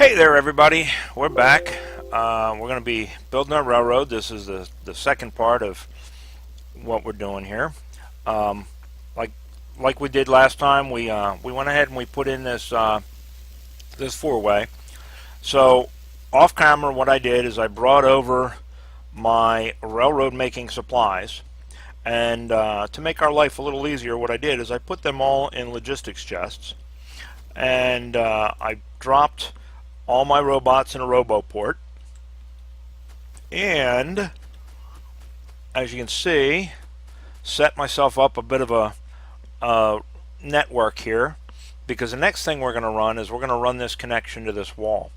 Hey there, everybody. We're back. We're going to be building our railroad. This is the second part of what we're doing here. Um, like like we did last time, we went ahead and we put in this four-way. So off camera, what I did is I brought over my railroad making supplies, and to make our life a little easier, what I did is I put them all in logistics chests, and I dropped all my robots in a roboport, and as you can see, set myself up a bit of a network here, because the next thing we're going to run is we're going to run this connection to this wall,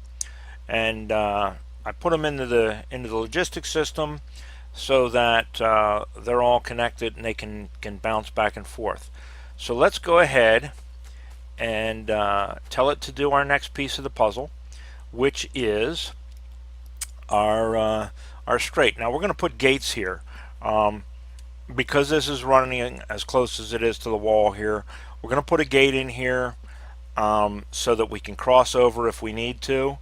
and I put them into the logistics system so that they're all connected and they can bounce back and forth. So let's go ahead and tell it to do our next piece of the puzzle, which is our straight. Now we're going to put gates here, because this is running as close as it is to the wall here. We're going to put a gate in here so that we can cross over if we need to.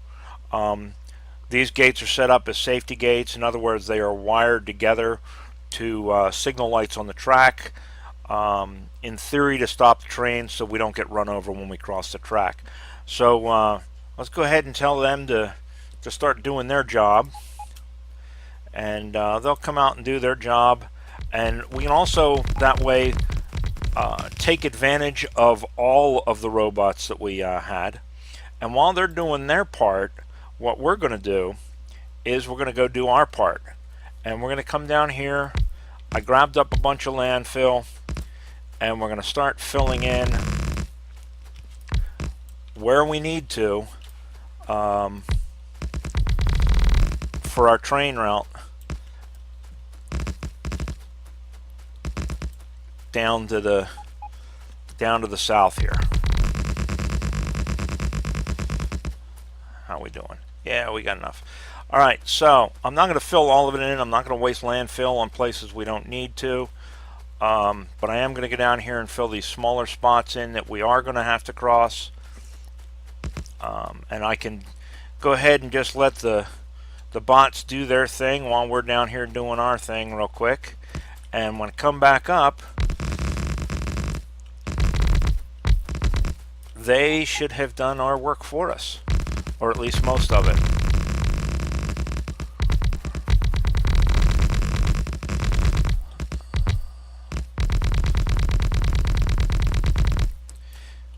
These gates are set up as safety gates. In other words, they are wired together to signal lights on the track, in theory to stop the train so we don't get run over when we cross the track. So let's go ahead and tell them to start doing their job, and they'll come out and do their job, and we can also that way take advantage of all of the robots that we had. And while they're doing their part, what we're going to do is we're going to go do our part, and we're going to come down here. I grabbed up a bunch of landfill, and we're going to start filling in where we need to for our train route down to the south here. How are we doing? Yeah, we got enough. All right, so I'm not going to fill all of it in. I'm not going to waste landfill on places we don't need to. But I am going to go down here and fill these smaller spots in that we are going to have to cross. And I can go ahead and just let the bots do their thing while we're down here doing our thing real quick. And when I come back up, they should have done our work for us, or at least most of it.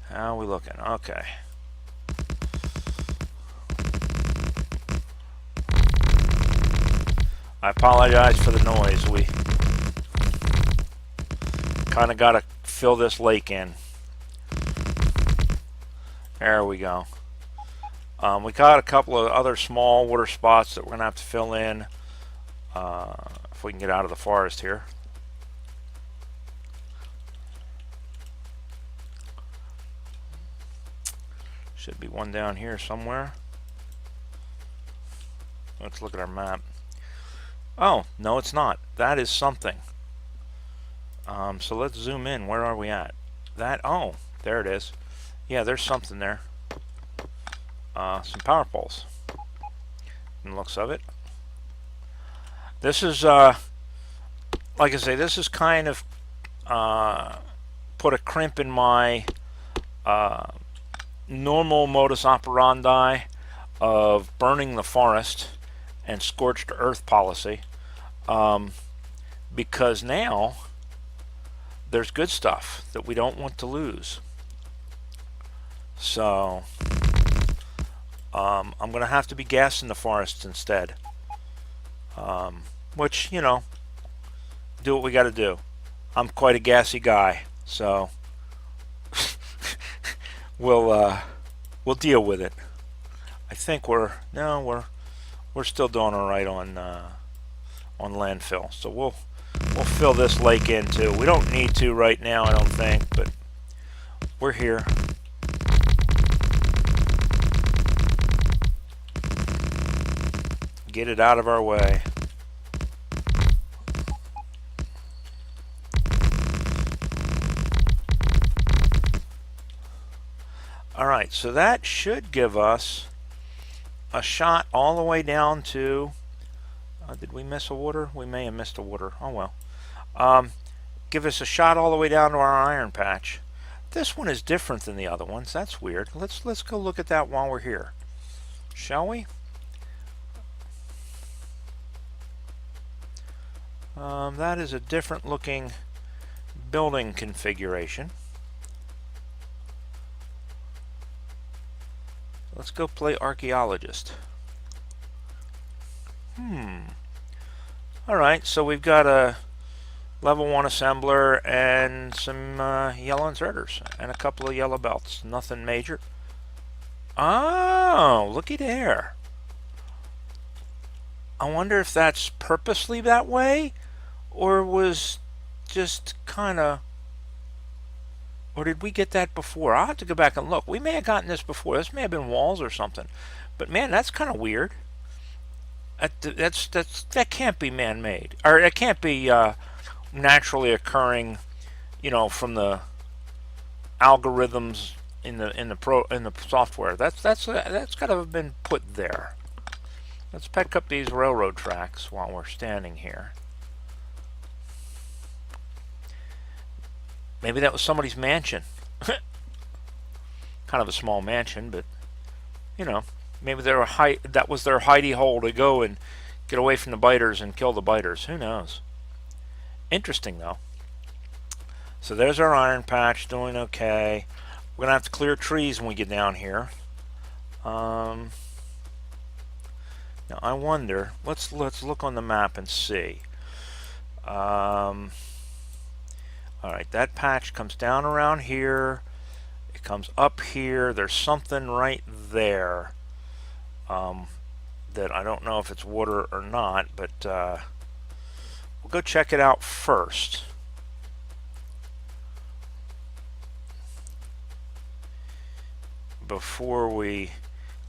How are we looking? Okay. I apologize for the noise. We kind of got to fill this lake in. There we go. We got a couple of other small water spots that we're going to have to fill in if we can get out of the forest here. Should be one down here somewhere. Let's look at our map. Oh, no, it's not. That is something. So let's zoom in. Where are we at? Oh, there it is. Yeah, there's something there. Some power poles. From the looks of it. This is, like I say, this is kind of put a crimp in my normal modus operandi of burning the forest and scorched earth policy, because now there's good stuff that we don't want to lose. So I'm going to have to be gassing the forests instead, which, you know, do what we got to do. I'm quite a gassy guy, so we'll deal with it. I think we're still doing all right on landfill, so we'll fill this lake in too. We don't need to right now, I don't think, but we're here. Get it out of our way. Alright, so that should give us a shot all the way down to, did we miss a water? We may have missed a water. Oh well. Give us a shot all the way down to our iron patch. This one is different than the other ones. That's weird. Let's go look at that while we're here, shall we? That is a different looking building configuration. Let's go play archaeologist. Alright, so we've got a level 1 assembler and some yellow inserters and a couple of yellow belts. Nothing major. Oh, looky there. I wonder if that's purposely that way, or was just kind of, or did we get that before? I'll have to go back and look. We may have gotten this before. This may have been walls or something. But man, that's kind of weird. That can't be man-made, or it can't be naturally occurring, you know, from the algorithms in the software. That's got to have been put there. Let's pick up these railroad tracks while we're standing here. Maybe that was somebody's mansion. Kind of a small mansion, but you know, maybe that was their hidey hole to go and get away from the biters and kill the biters. Who knows? Interesting though. So there's our iron patch, doing okay. We're gonna have to clear trees when we get down here. Now I wonder. Let's look on the map and see. All right, that patch comes down around here. It comes up here. There's something right there that I don't know if it's water or not, but we'll go check it out first. Before we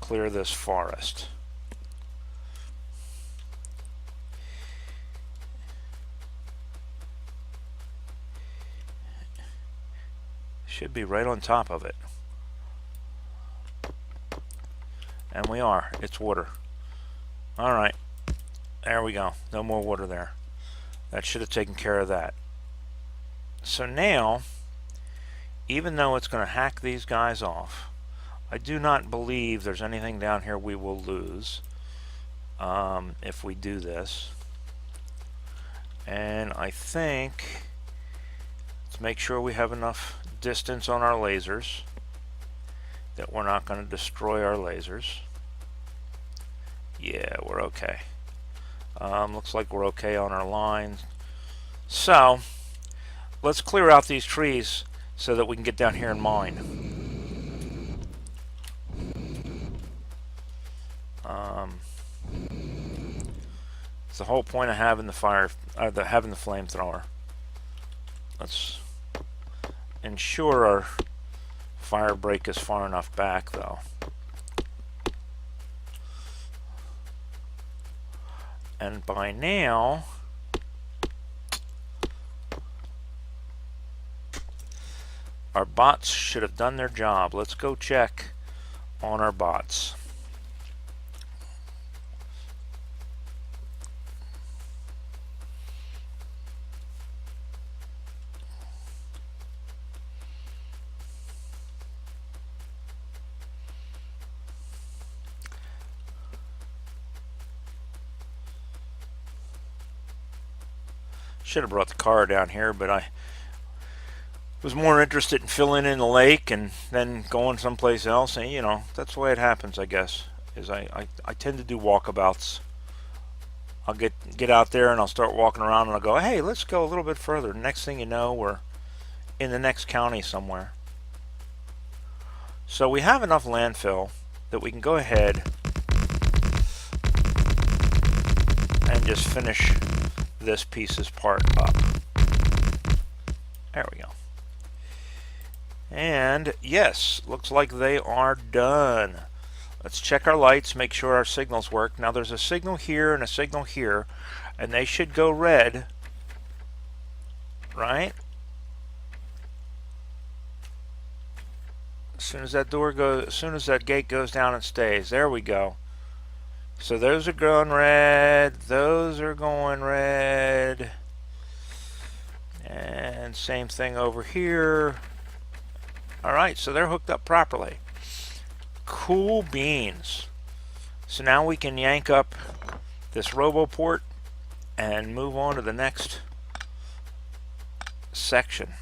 clear this forest. Should be right on top of it. And we are. It's water. Alright. There we go. No more water there. That should have taken care of that. So now, even though it's going to hack these guys off, I do not believe there's anything down here we will lose if we do this. And I think, let's make sure we have enough distance on our lasers that we're not going to destroy our lasers. Yeah, we're okay. Looks like we're okay on our lines. So let's clear out these trees so that we can get down here and mine. It's the whole point of having the having the flamethrower. Let's ensure our fire break is far enough back, though. And by now, our bots should have done their job. Let's go check on our bots. Should have brought the car down here, but I was more interested in filling in the lake and then going someplace else. And you know, that's the way it happens, I guess. Is I tend to do walkabouts. I'll get out there and I'll start walking around and I'll go, hey, let's go a little bit further. Next thing you know, we're in the next county somewhere. So we have enough landfill that we can go ahead and just finish this piece's part up. There we go. And yes, looks like they are done. Let's check our lights, make sure our signals work. Now there's a signal here and a signal here, and they should go red, right? As soon as that gate goes down, it stays. There we go. So those are going red, those are going red, and same thing over here. Alright, so they're hooked up properly. Cool beans. So now we can yank up this RoboPort and move on to the next section.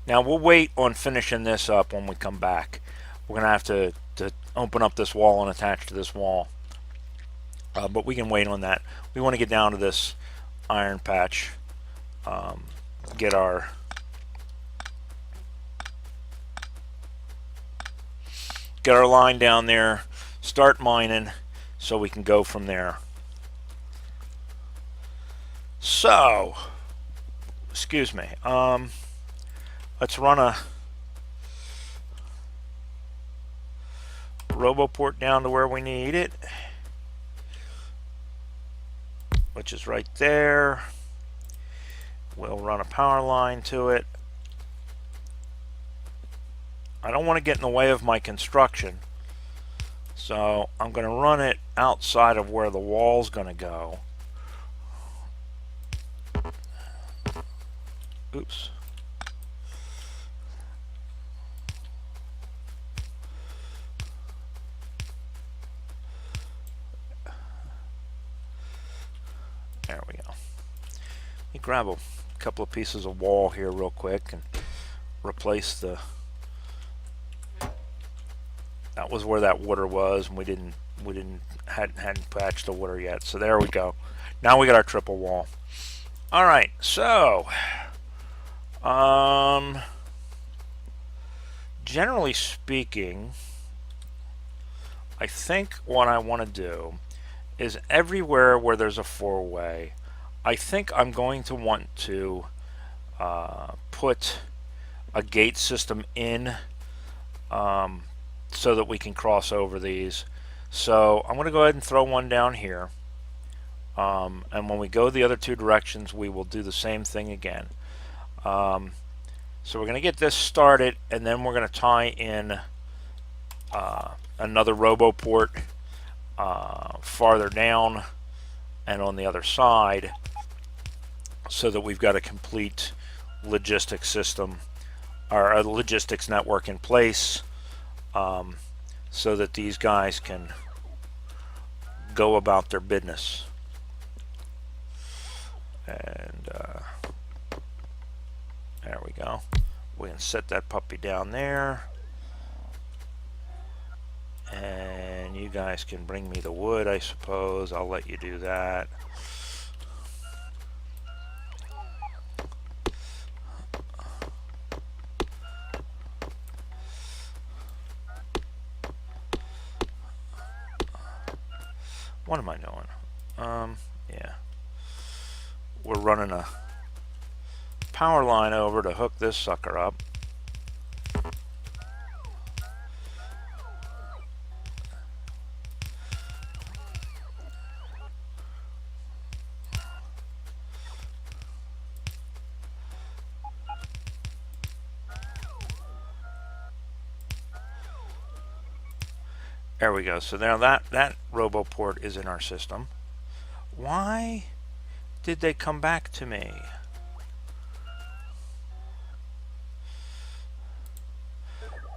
Now we'll wait on finishing this up when we come back. We're going to have to open up this wall and attach to this wall. But we can wait on that. We want to get down to this iron patch. Get our line down there, start mining, so we can go from there. So, excuse me, let's run a RoboPort down to where we need it, which is right there. We'll run a power line to it. I don't want to get in the way of my construction, so I'm going to run it outside of where the wall's going to go. Oops. There we go. Let me grab a couple of pieces of wall here real quick and replace the... That was where that water was, and hadn't patched the water yet. So there we go. Now we got our triple wall. All right. So, generally speaking, I think what I want to do is everywhere where there's a four-way, I think I'm going to want to put a gate system in. So that we can cross over these. So I'm going to go ahead and throw one down here. And when we go the other two directions, we will do the same thing again. So we're going to get this started, and then we're going to tie in another RoboPort farther down and on the other side, so that we've got a complete logistics system, or a logistics network in place. So that these guys can go about their business. And there we go. We can set that puppy down there. And you guys can bring me the wood, I suppose. I'll let you do that. What am I doing? Yeah. We're running a power line over to hook this sucker up. There we go. So now that RoboPort is in our system. Why did they come back to me?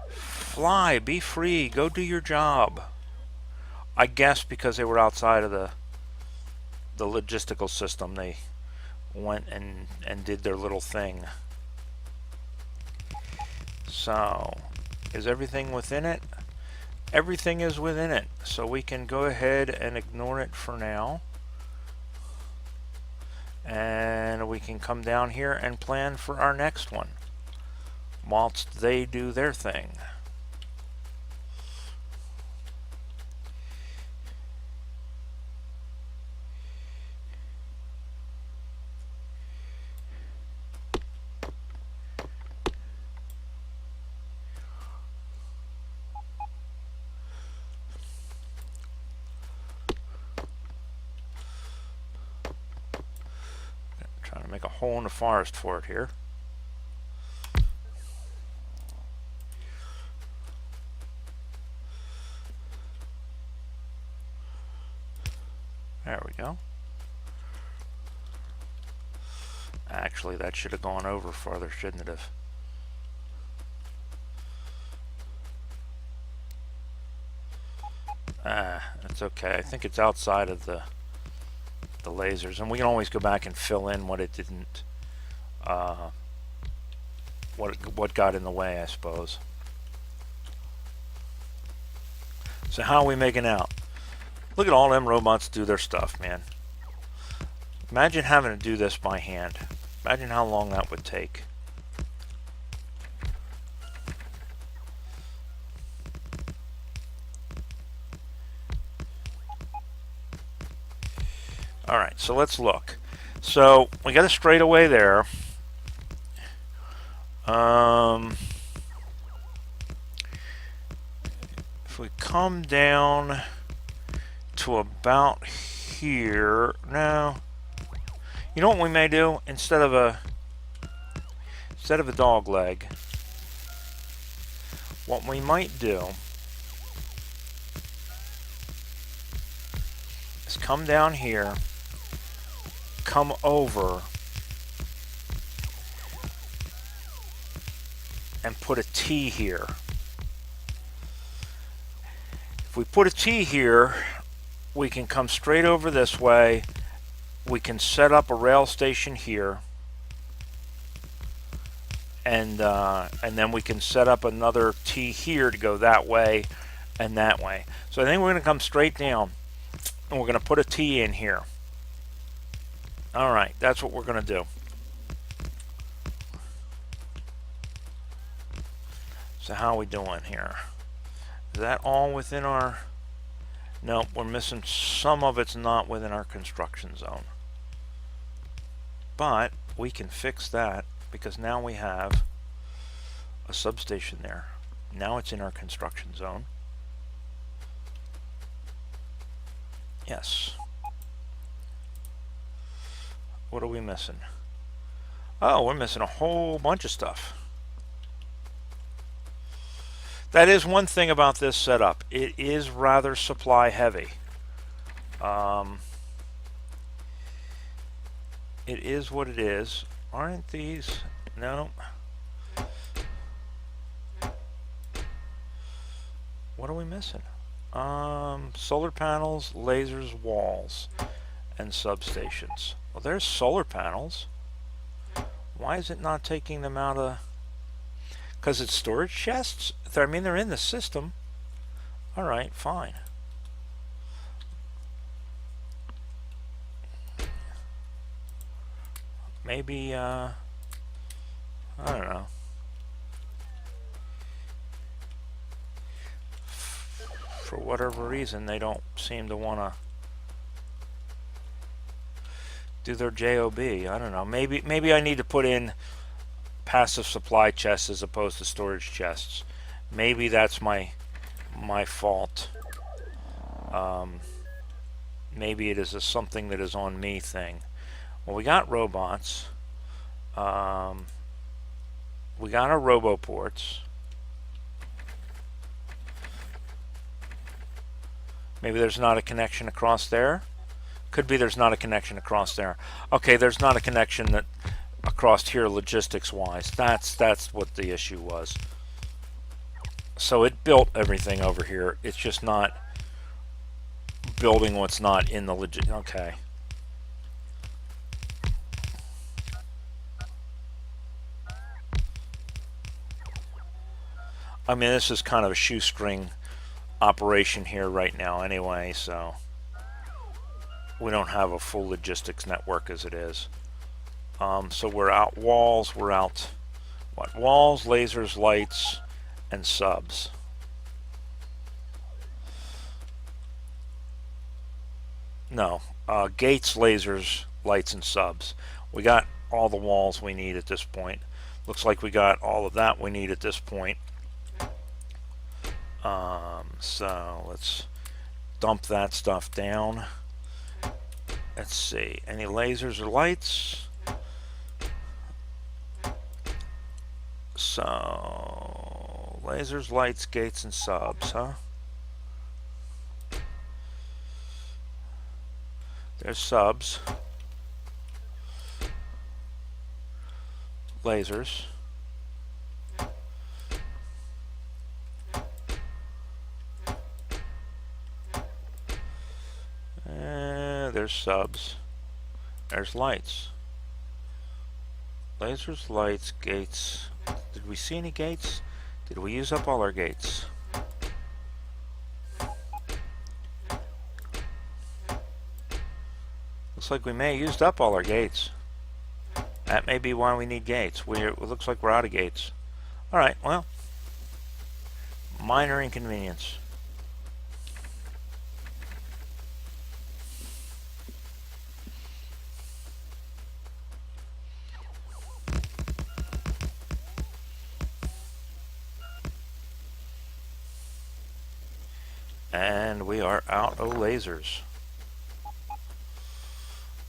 Fly, be free, go do your job. I guess because they were outside of the logistical system, they went and did their little thing. So, is everything within it? Everything is within it, so we can go ahead and ignore it for now. And we can come down here and plan for our next one whilst they do their thing. Trying to make a hole in the forest for it here. go. Actually, that should have gone over farther, shouldn't it have? That's okay. I think it's outside of the lasers, and we can always go back and fill in what it didn't, what got in the way, I suppose. So how are we making out? Look at all them robots do their stuff, man. Imagine having to do this by hand. Imagine how long that would take. Alright, so let's look. So we got a straightaway there. If we come down to about here, no. You know what we may do? Instead of a dog leg, what we might do is come down here, come over, and put a T here. If we put a T here, we can come straight over this way. We can set up a rail station here, and then we can set up another T here to go that way and that way. So I think we're going to come straight down, and we're going to put a T in here. All right, that's what we're going to do. So how are we doing here? Is that all within our... No, we're missing some of it's not within our construction zone. But we can fix that because now we have a substation there. Now it's in our construction zone. Yes. What are we missing? Oh, we're missing a whole bunch of stuff. That is one thing about this setup. It is rather supply heavy. It is what it is. Aren't these? No. What are we missing? Solar panels, lasers, walls, and substations. Well, there's solar panels. Why is it not taking them out of... Because it's storage chests? I mean, they're in the system. Alright, fine. Maybe, I don't know. For whatever reason, they don't seem to want to do their JOB. I don't know. Maybe I need to put in passive supply chests as opposed to storage chests. Maybe that's my fault. Maybe it is a something that is on me thing. Well, we got robots. We got our roboports. Maybe there's not a connection across there. Could be there's not a connection across there. Okay, there's not a connection that across here logistics wise. That's what the issue was. So it built everything over here. It's just not building what's not in the legit. Okay. I mean, this is kind of a shoestring operation here right now anyway, so we don't have a full logistics network as it is. So we're out walls, we're out what? Walls, lasers, lights, and subs. No, gates, lasers, lights, and subs. We got all the walls we need at this point. Looks like we got all of that we need at this point. So let's dump that stuff down. Let's see, any lasers or lights? So lasers, lights, gates, and subs, huh? There's subs, lasers, there's subs, there's lights, lasers, lights, gates. Did we see any gates? Did we use up all our gates? Looks like we may have used up all our gates. That may be why we need gates. It looks like we're out of gates. Alright, well, minor inconvenience. And we are out of lasers.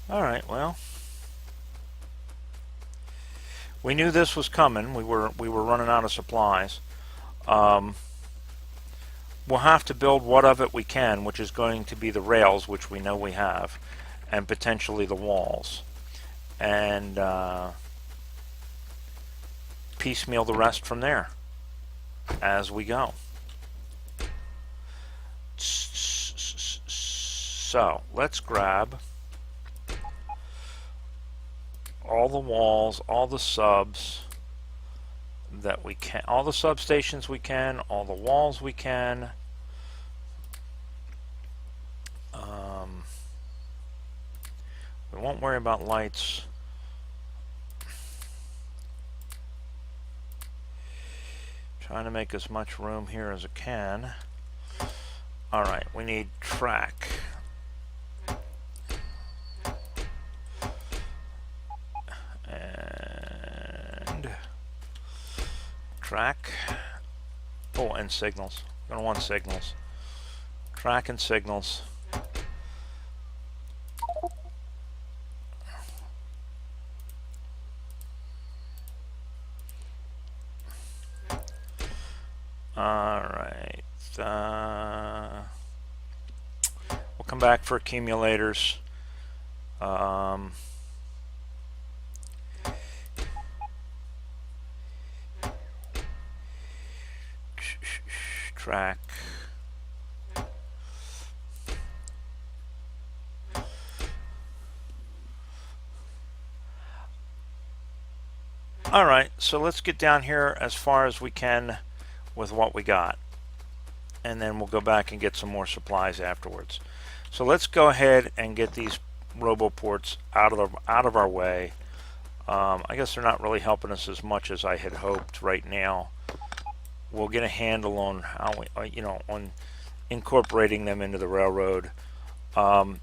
Alright, well, we knew this was coming. We were running out of supplies. We'll have to build what of it we can, which is going to be the rails, which we know we have, and potentially the walls, and piecemeal the rest from there as we go. So let's grab all the walls, all the subs that we can, all the substations we can, all the walls we can. We won't worry about lights. Trying to make as much room here as I can. Alright, we need track. And track. Oh, and signals. We're going to want signals. Track and signals. Alright. We'll come back for accumulators. Track. Alright, so let's get down here as far as we can with what we got, and then we'll go back and get some more supplies afterwards. So let's go ahead and get these roboports out of our way. I guess they're not really helping us as much as I had hoped right now. We'll get a handle on how we, on incorporating them into the railroad. In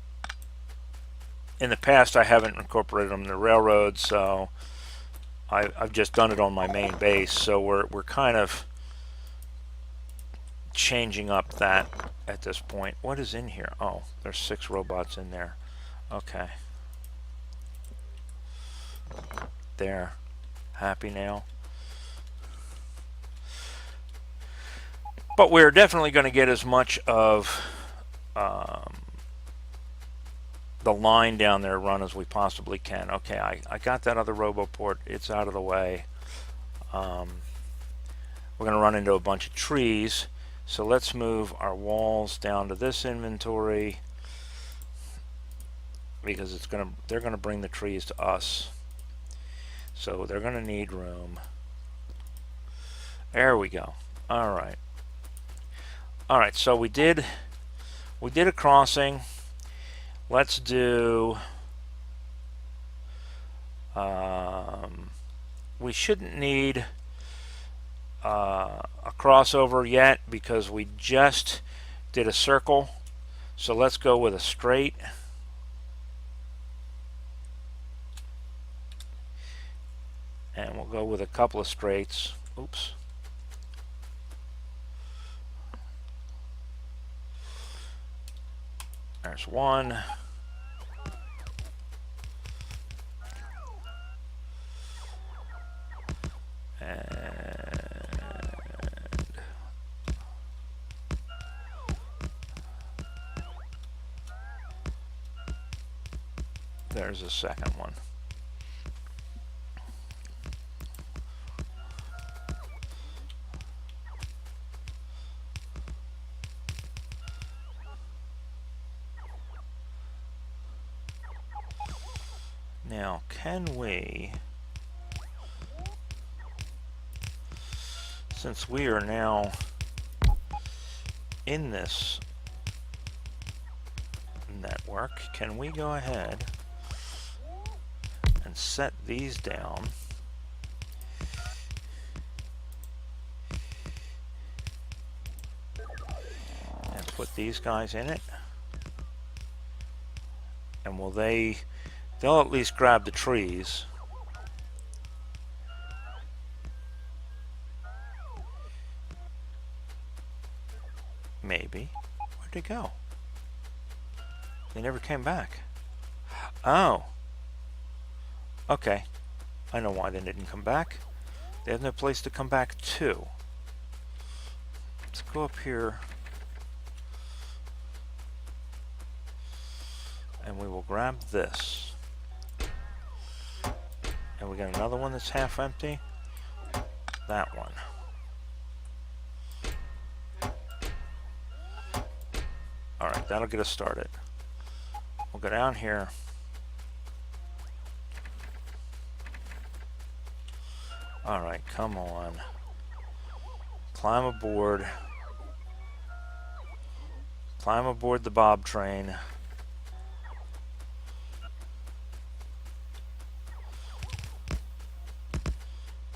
the past, I haven't incorporated them in the railroad, so I've just done it on my main base. So we're kind of changing up that at this point. What is in here? Oh, there's 6 robots in there. Okay. There. Happy now. But we're definitely going to get as much of the line down there run as we possibly can. Okay, I got that other roboport. It's out of the way. We're going to run into a bunch of trees. So let's move our walls down to this inventory, because they're going to bring the trees to us. So they're going to need room. There we go. All right. All right, so we did a crossing. Let's do we shouldn't need a crossover yet because we just did a circle. So let's go with a straight. And we'll go with a couple of straights. Oops. There's one. There's a second one. Now, can we, since we are now in this network, can we go ahead and set these down and put these guys in it? And will they'll at least grab the trees. Maybe. Where'd they go? They never came back. Oh. Okay. I know why they didn't come back. They have no place to come back to. Let's go up here. And we will grab this. And we got another one that's half empty. That one. Alright, that'll get us started. We'll go down here. Alright, come on. Climb aboard. Climb aboard the Bob train.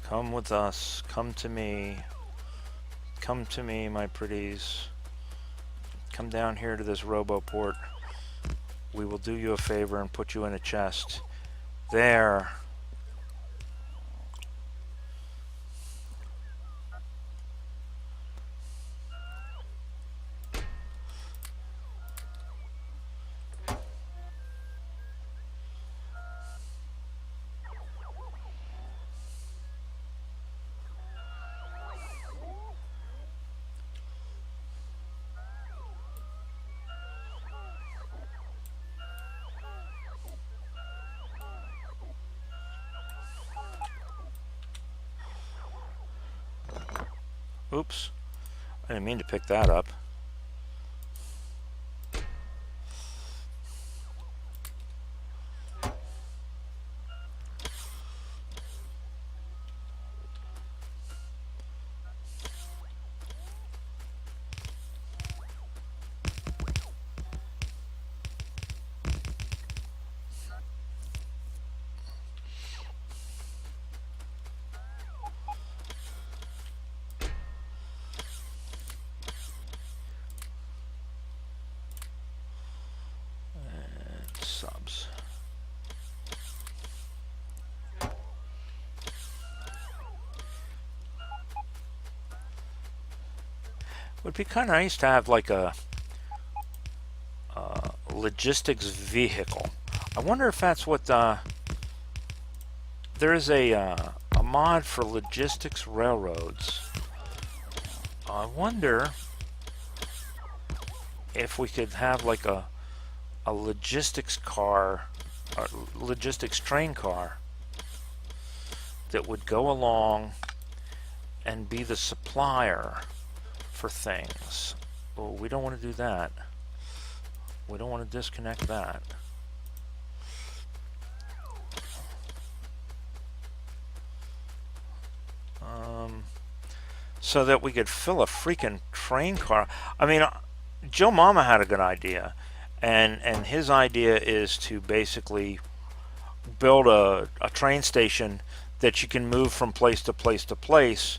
Come with us. Come to me. Come to me, my pretties. Come down here to this RoboPort. We will do you a favor and put you in a chest. There. Oops. I didn't mean to pick that up. Subs. Would be kind of nice to have like a logistics vehicle. I wonder if that's what there is a mod for logistics railroads. I wonder if we could have like a logistics car, or logistics train car that would go along and be the supplier for things. Oh, we don't want to do that. We don't want to disconnect that. So that we could fill a freaking train car. I mean, Joe Mama had a good idea. And his idea is to basically build a train station that you can move from place to place to place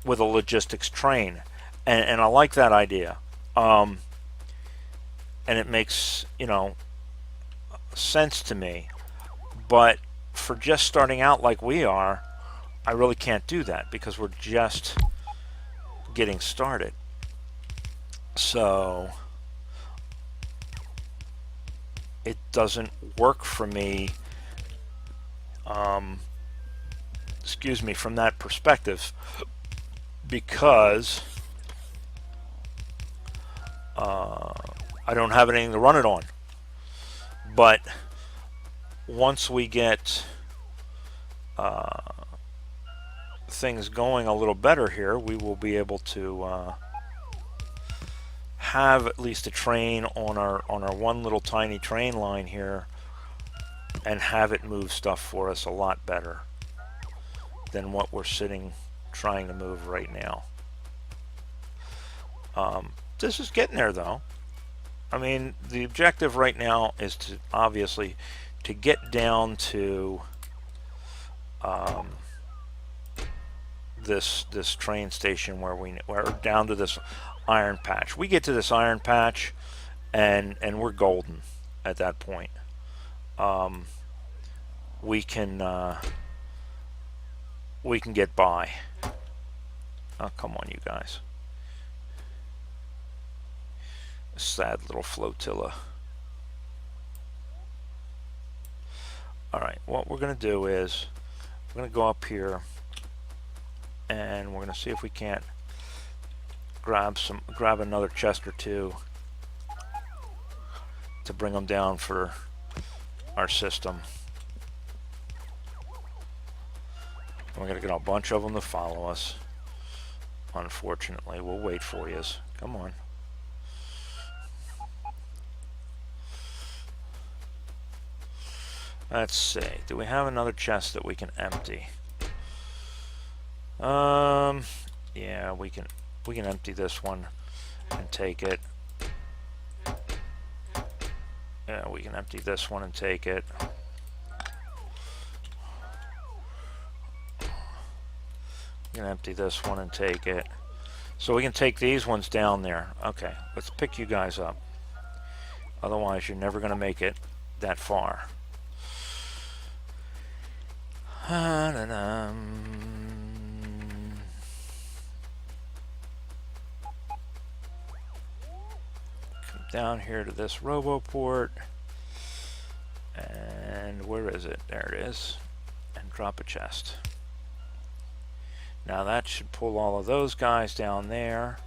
with a logistics train. And I like that idea. And it makes, you know, sense to me. But for just starting out like we are, I really can't do that because we're just getting started. So it doesn't work for me, excuse me, from that perspective, because I don't have anything to run it on. But once we get things going a little better here, we will be able to have at least a train on our one little tiny train line here, and have it move stuff for us a lot better than what we're trying to move right now. This is getting there though. I mean, the objective right now is to obviously to get down to this train station where we're down to this iron patch. We get to this iron patch and we're golden at that point. We can get by. Oh, come on, you guys. Sad little flotilla. Alright, what we're going to do is we're going to go up here and we're going to see if we can't grab another chest or two to bring them down for our system. We're going to get a bunch of them to follow us. Unfortunately, we'll wait for you. Come on. Let's see. Do we have another chest that we can empty? Yeah, we can empty this one and take it. Yeah, we can empty this one and take it. We can empty this one and take it. So we can take these ones down there. Okay, let's pick you guys up. Otherwise, you're never going to make it that far. Come down here to this roboport, and where is it? There it is, and drop a chest. Now that should pull all of those guys down there,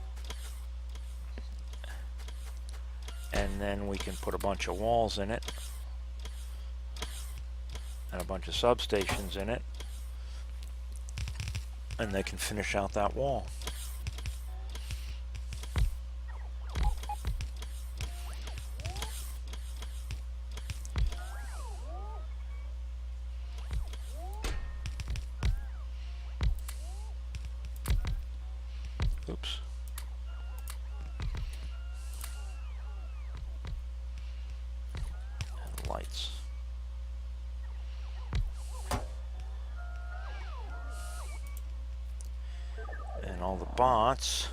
and then we can put a bunch of walls in it and a bunch of substations in it, and they can finish out that wall. Oops. And lights. And all the bots.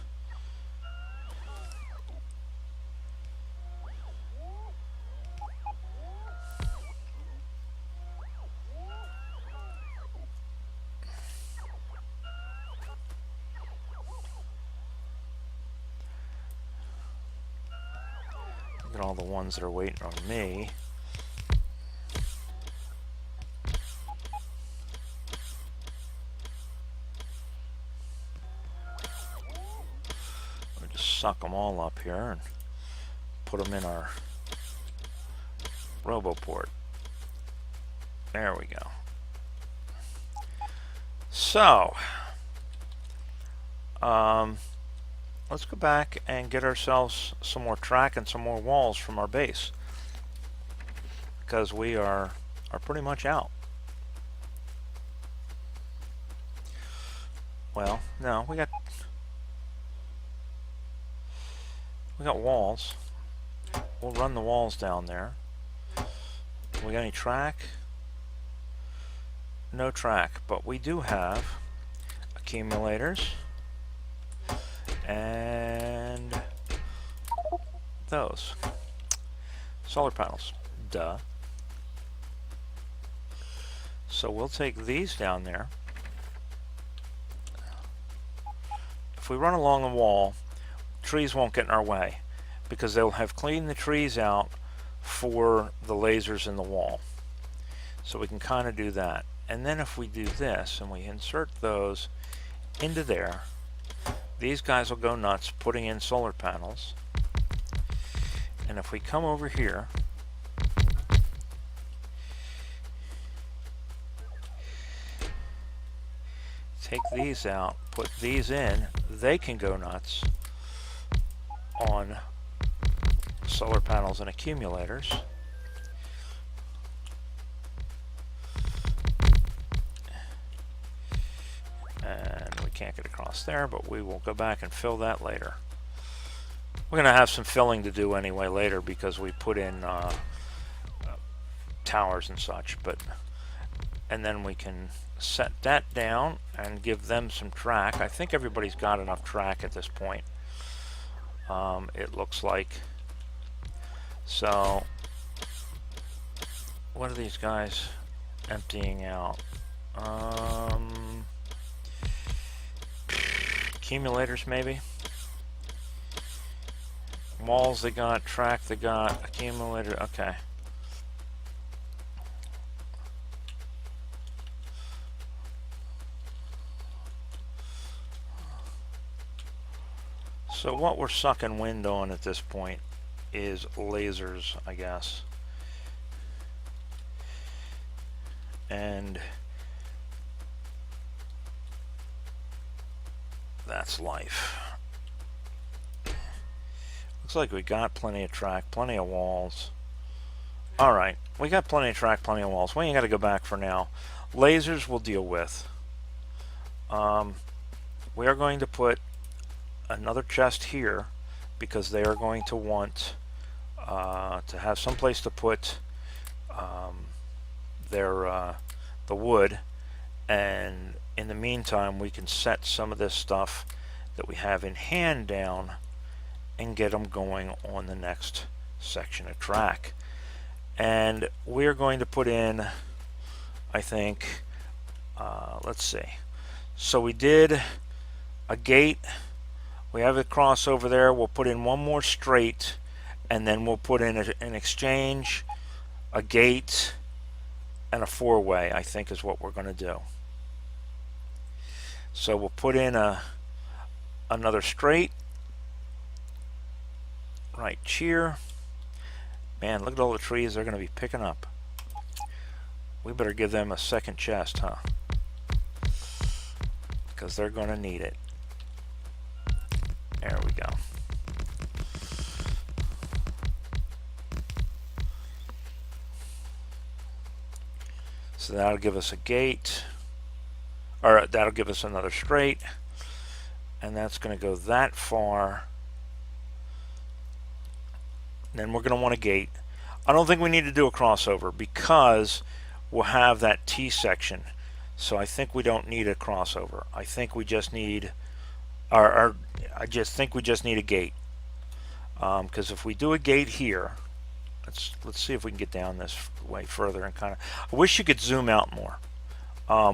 Look at all the ones that are waiting on me. Suck them all up here and put them in our roboport. There we go. So, let's go back and get ourselves some more track and some more walls from our base, because we are pretty much out. Well, no, we got walls. We'll run the walls down there. We got any track? No track, but we do have accumulators and those solar panels. Duh. So we'll take these down there. If we run along the wall, trees won't get in our way, because they'll have cleaned the trees out for the lasers in the wall. So we can kind of do that. And then if we do this and we insert those into there, these guys will go nuts putting in solar panels. And if we come over here take these out, put these in, they can go nuts on solar panels and accumulators. And we can't get across there, but we will go back and fill that later. We're going to have some filling to do anyway later because we put in towers and such, and then we can set that down and give them some track. I think everybody's got enough track at this point. It looks like. So what are these guys emptying out? Accumulators maybe? Walls they got, track they got, accumulator, okay. So what we're sucking wind on at this point is lasers, I guess. And that's life. Looks like we got plenty of track, plenty of walls. Alright, we got plenty of track, plenty of walls. We ain't got to go back for now. Lasers we'll deal with. We are going to put another chest here because they are going to want to have some place to put the wood, and in the meantime we can set some of this stuff that we have in hand down and get them going on the next section of track. And we're going to put in, I think, let's see, so we did a gate, we have it cross over there, we'll put in one more straight, and then we'll put in an exchange, a gate, and a four-way, I think is what we're going to do. So we'll put in another straight right here. Man, look at all the trees they're going to be picking up. We better give them a second chest, huh? Because they're going to need it. There we go. So that'll give us a gate, or that'll give us another straight, and that's going to go that far. Then we're going to want a gate. I don't think we need to do a crossover because we'll have that T section. So I think we don't need a crossover. I think we just need, I just think we just need a gate. Because if we do a gate here, let's see if we can get down this way further and kind of. I wish you could zoom out more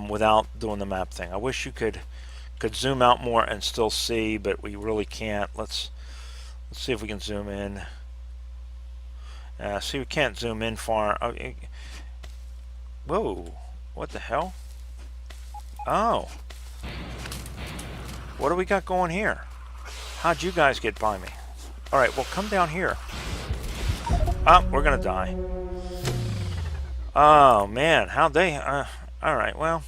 without doing the map thing. I wish you could zoom out more and still see, but we really can't. Let's see if we can zoom in. See, we can't zoom in far. Oh, whoa! What the hell? Oh, what do we got going here? How'd you guys get by me? All right, well, come down here. Oh, we're gonna die. Oh man, how'd they? All right, well,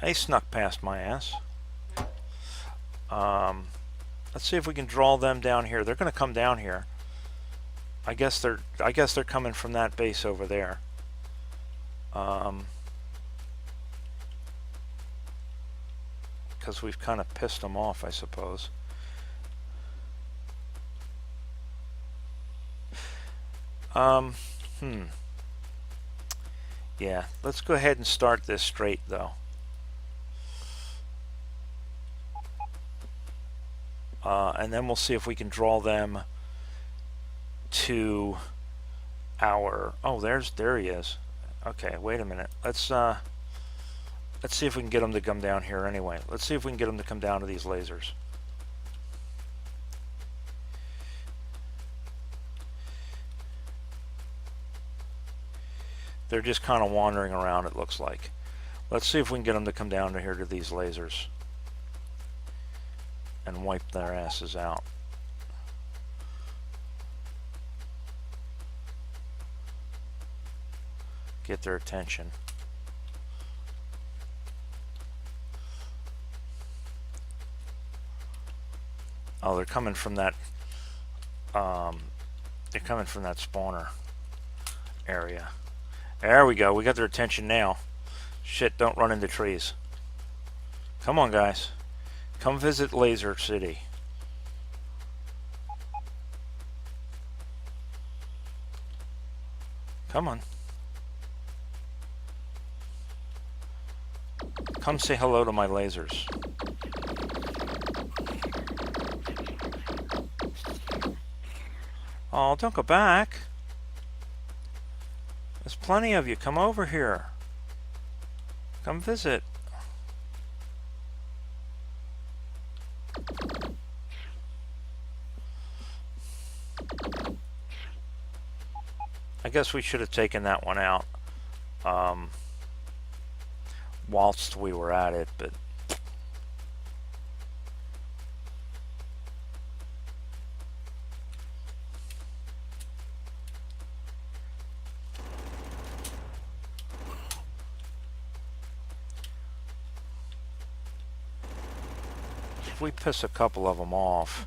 they snuck past my ass. Let's see if we can draw them down here. They're gonna come down here. I guess they're coming from that base over there. Because we've kind of pissed them off, I suppose. Yeah, let's go ahead and start this straight though. And then we'll see if we can draw them to our, oh, there he is. Okay, wait a minute. Let's see if we can get them to come down here anyway. Let's see if we can get them to come down to these lasers. They're just kind of wandering around, it looks like. Let's see if we can get them to come down to here to these lasers and wipe their asses out. Get their attention. Oh, they're coming from that. They're coming from that spawner area. There we go. We got their attention now. Shit! Don't run into trees. Come on, guys. Come visit Laser City. Come on. Come say hello to my lasers. Oh, don't go back. There's plenty of you. Come over here. Come visit. I guess we should have taken that one out whilst we were at it, but if we piss a couple of them off,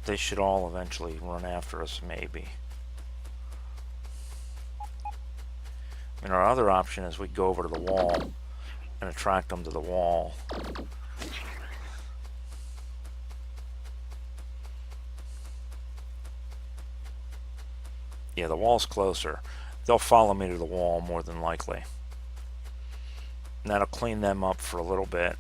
they should all eventually run after us, maybe. I mean, our other option is we go over to the wall and attract them to the wall. Yeah, the wall's closer. They'll follow me to the wall more than likely. And that'll clean them up for a little bit.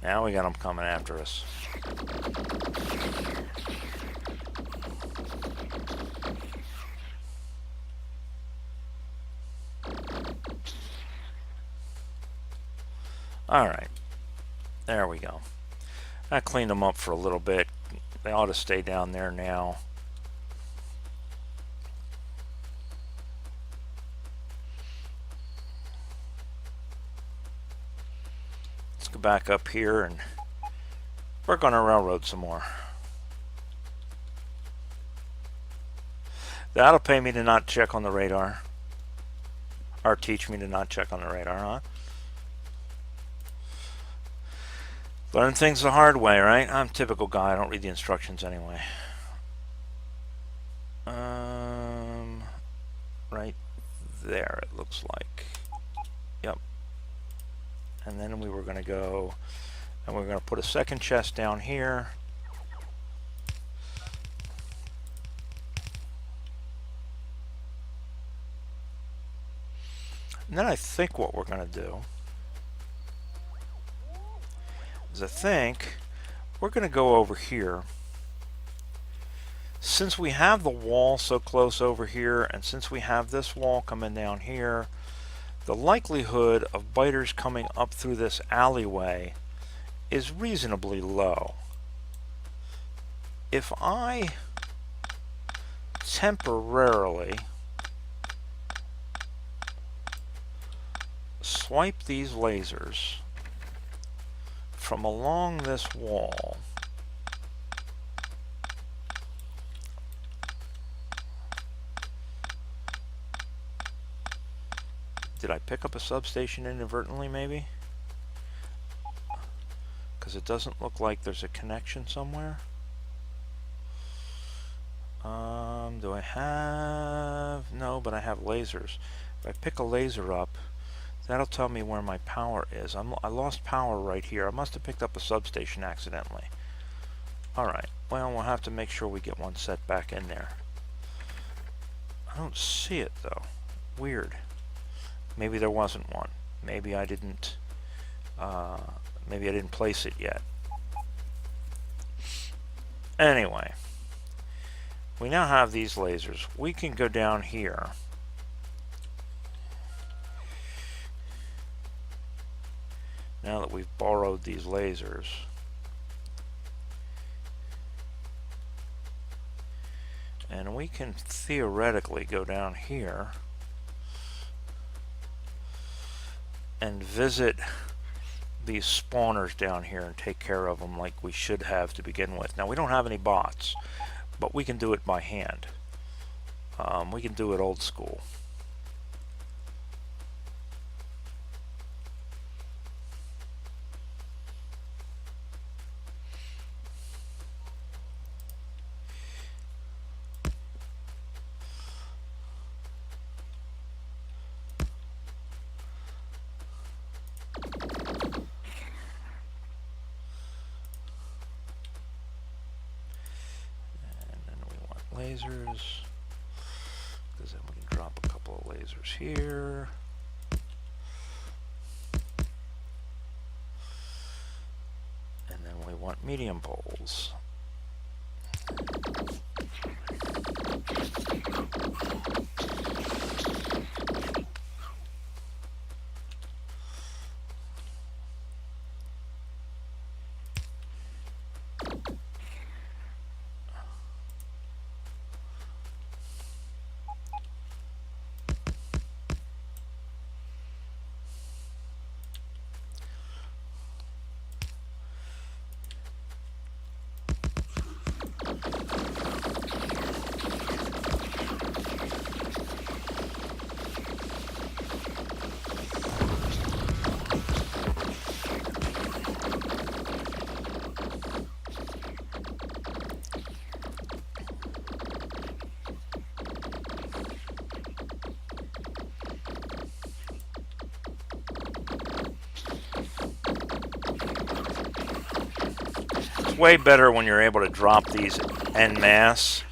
Now we got them coming after us. Alright. There we go. I cleaned them up for a little bit. They ought to stay down there now. Go back up here and work on our railroad some more. That'll pay me to not check on the radar. Or teach me to not check on the radar, huh? Learn things the hard way, right? I'm a typical guy. I don't read the instructions anyway. Right there, it looks like. Yep. And then we were going to go and we're going to put a second chest down here. And then I think what we're going to do is we're going to go over here. Since we have the wall so close over here, and since we have this wall coming down here, the likelihood of biters coming up through this alleyway is reasonably low. If I temporarily swipe these lasers from along this wall, did I pick up a substation inadvertently, maybe? Because it doesn't look like there's a connection somewhere. Do I have... No, but I have lasers. If I pick a laser up, that'll tell me where my power is. I lost power right here. I must have picked up a substation accidentally. Alright, well, we'll have to make sure we get one set back in there. I don't see it, though. Weird. Maybe there wasn't one. Maybe I didn't place it yet. Anyway, we now have these lasers. We can go down here. Now that we've borrowed these lasers. And we can theoretically go down here and visit these spawners down here and take care of them like we should have to begin with. Now, we don't have any bots, but we can do it by hand. We can do it old school. Lasers, because then we can drop a couple of lasers here. And then we want medium poles. It's way better when you're able to drop these en masse,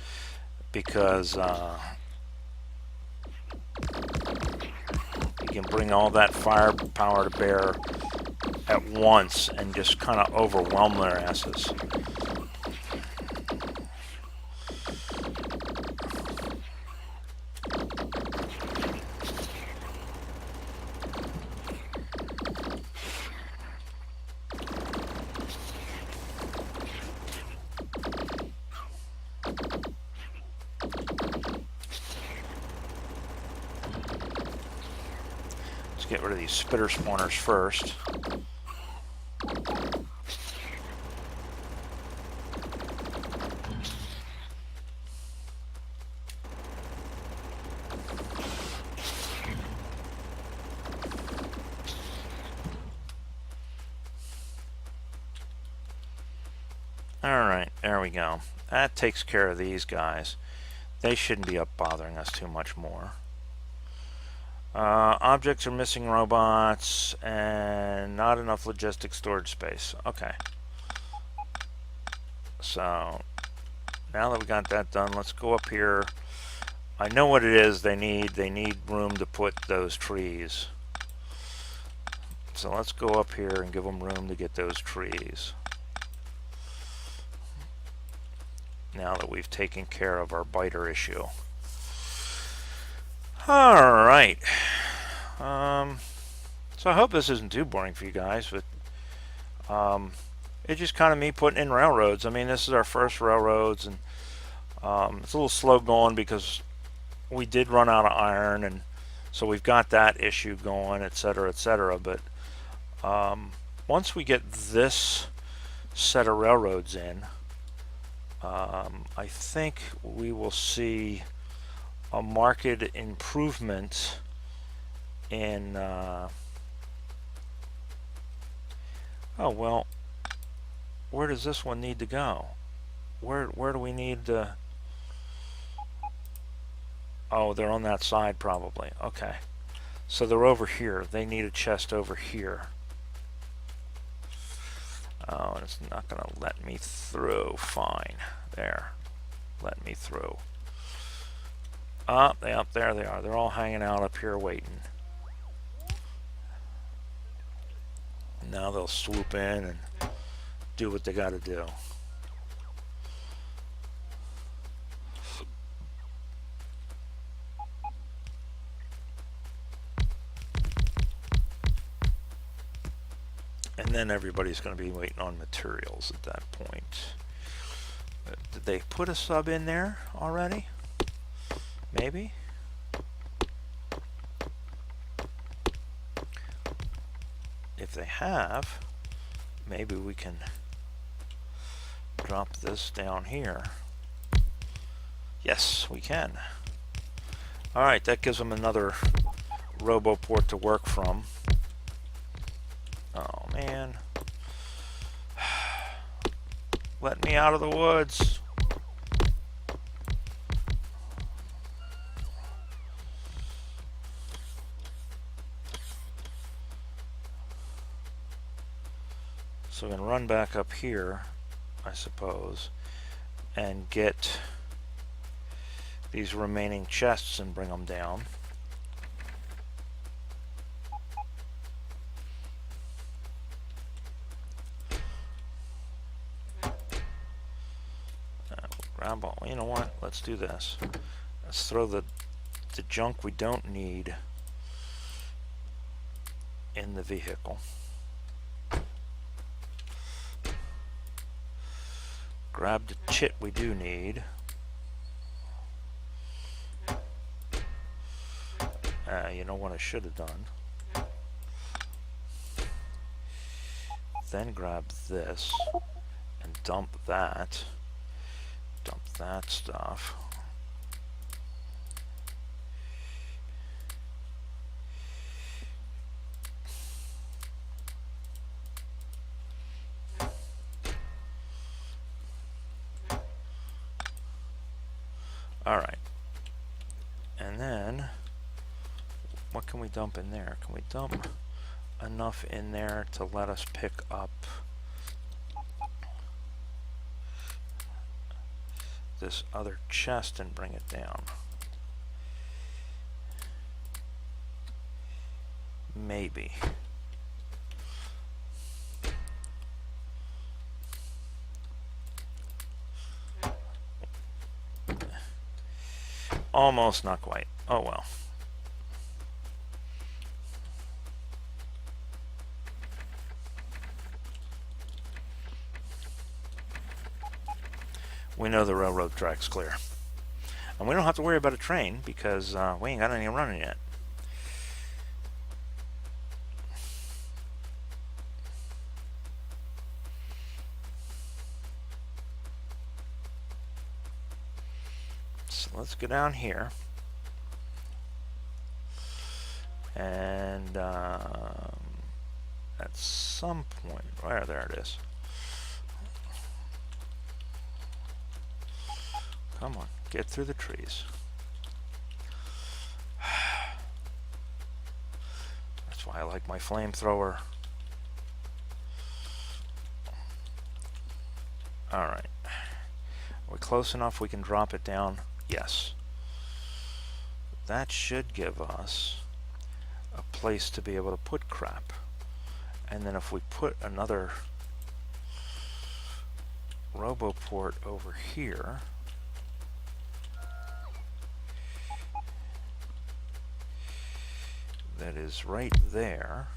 because you can bring all that firepower to bear at once and just kind of overwhelm their asses. Get rid of these spitter spawners first. Alright, there we go. That takes care of these guys. They shouldn't be up bothering us too much more. Objects are missing robots and not enough logistic storage space. Okay. So now that we got that done, let's go up here. I know what it is they need. They need room to put those trees. So let's go up here and give them room to get those trees. Now that we've taken care of our biter issue. Alright. So I hope this isn't too boring for you guys, but it's just kind of me putting in railroads. I mean, this is our first railroads, and it's a little slow going because we did run out of iron, and so we've got that issue going, etc., etc. But once we get this set of railroads in, I think we will see a marked improvement in oh well, where does this one need to go? Where do we need to? Oh, they're on that side probably. Okay, so they're over here. They need a chest over here. Oh, and it's not gonna let me through. Fine, there, let me through. Up there they are. They're all hanging out up here waiting. Now they'll swoop in and do what they got to do. And then everybody's going to be waiting on materials at that point. Did they put a sub in there already? Maybe? If they have, maybe we can drop this down here. Yes, we can. Alright, that gives them another RoboPort to work from. Oh man. Let me out of the woods. So we can run back up here, I suppose, and get these remaining chests and bring them down. Grab all. You know what? Let's do this. Let's throw the junk we don't need in the vehicle. Grab the chit we do need. You know what I should have done? Then grab this and dump that. Dump that stuff. Alright. And then, what can we dump in there? Can we dump enough in there to let us pick up this other chest and bring it down? Maybe. Almost, not quite. Oh well. We know the railroad track's clear. And we don't have to worry about a train because we ain't got any running yet. So let's go down here. And at some point, there it is. Come on, get through the trees. That's why I like my flamethrower. Alright. Are we close enough we can drop it down? Yes. That should give us a place to be able to put crap. And then if we put another RoboPort over here, that is right there,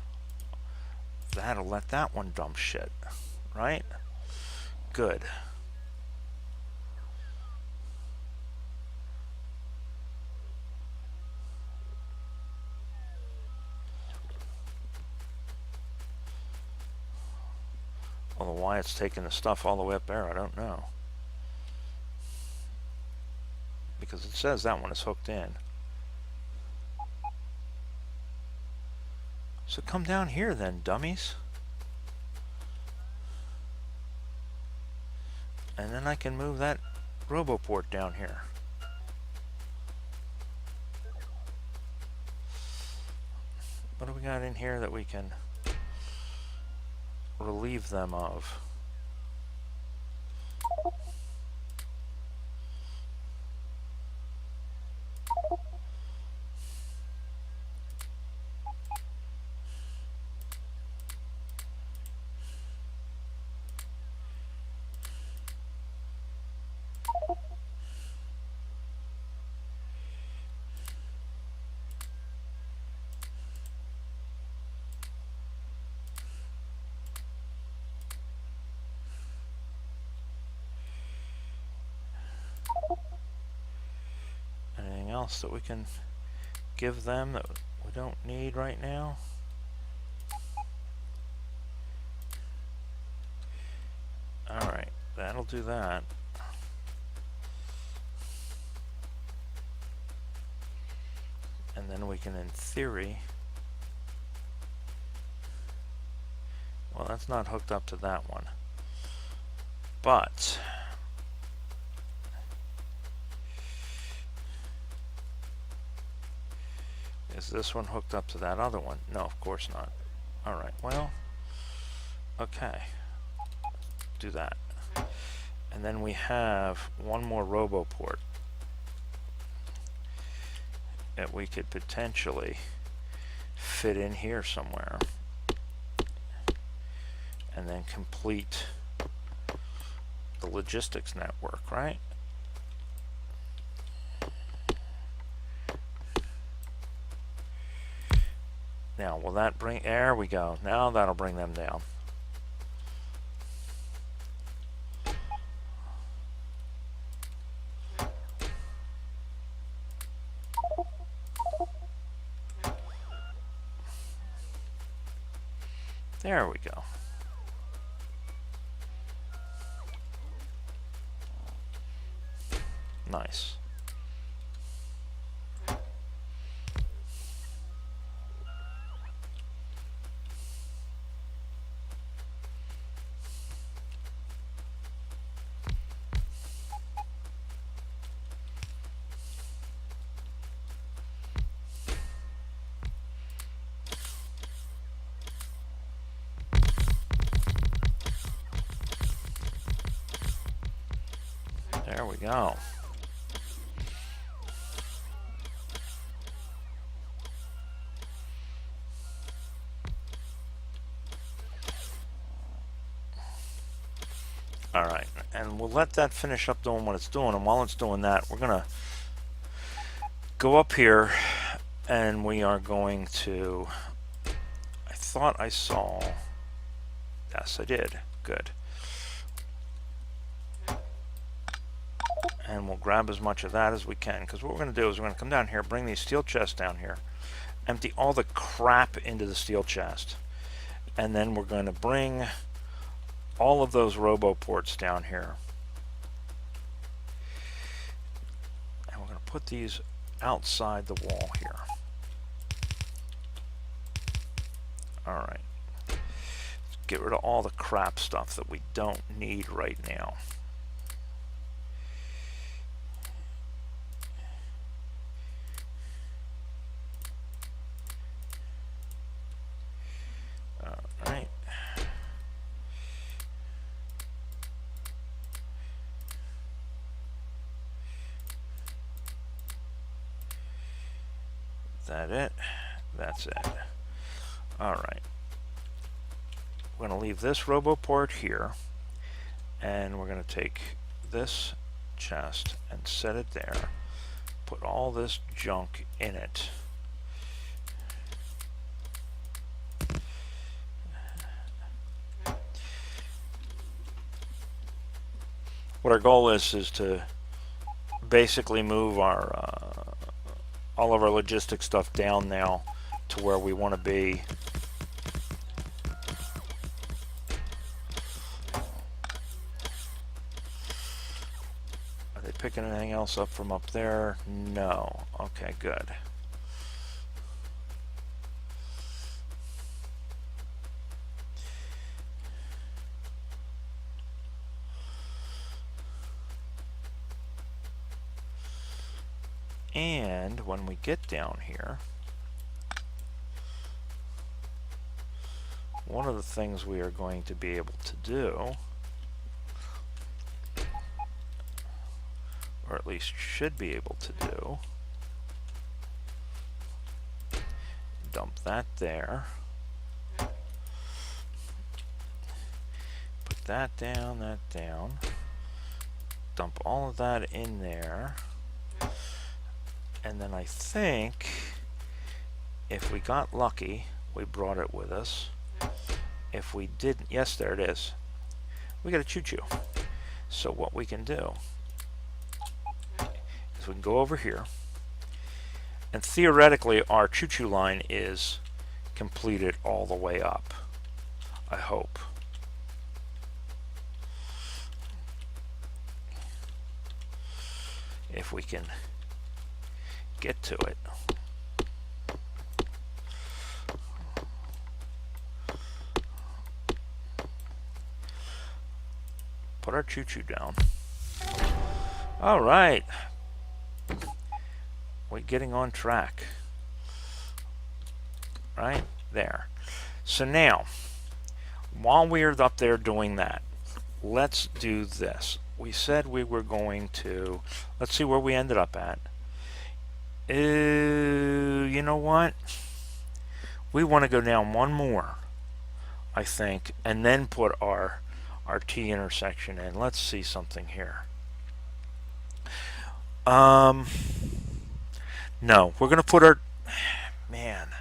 that'll let that one dump shit, right? Good. Although why it's taking the stuff all the way up there, I don't know. Because it says that one is hooked in. So come down here then, dummies. And then I can move that RoboPort down here. What do we got in here that we can relieve them of? Anything else that we can give them that we don't need right now? Alright, that'll do that. And then we can, in theory, well, that's not hooked up to that one, but is this one hooked up to that other one? No, of course not. All right, well, okay, do that. And then we have one more RoboPort that we could potentially fit in here somewhere and then complete the logistics network, right? Now, will that bring, there we go. Now that'll bring them down. There we go. Nice. There we go. All right, and we'll let that finish up doing what it's doing, and while it's doing that, we're gonna go up here and we are going to, I thought I saw, yes I did, good. And we'll grab as much of that as we can, because what we're going to do is we're going to come down here, bring these steel chests down here, empty all the crap into the steel chest, and then we're going to bring all of those RoboPorts down here, and we're going to put these outside the wall here. Alright, get rid of all the crap stuff that we don't need right now. Alright. That it? That's it. Alright. We're going to leave this RoboPort here, and we're going to take this chest and set it there, put all this junk in it. What our goal is to basically move our all of our logistics stuff down now to where we want to be. Are they picking anything else up from up there? No. Okay, good. And when we get down here, one of the things we are going to be able to do, or at least should be able to do, dump that there, put that down, dump all of that in there. And then I think if we got lucky, we brought it with us. If we didn't, yes, there it is. We got a choo-choo. So what we can do is we can go over here, and theoretically our choo-choo line is completed all the way up, I hope. If we can get to it. put our choo-choo down. All right. We're getting on track. Right there. So now, while we're up there doing that, let's do this. We said we were going to, let's see where we ended up at. You know what? We want to go down one more, I think, and then put our T intersection in. Let's see something here. No, we're going to put our, man, I'm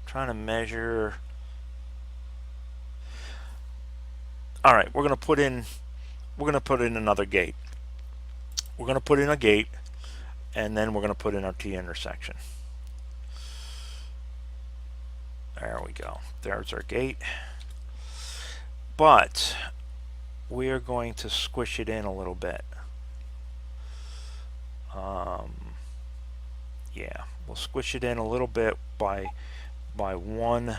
trying to measure. All right, we're going to put in another gate. We're going to put in a gate, and then we're going to put in our T intersection. There we go. There's our gate. But we are going to squish it in a little bit. Yeah, we'll squish it in a little bit by one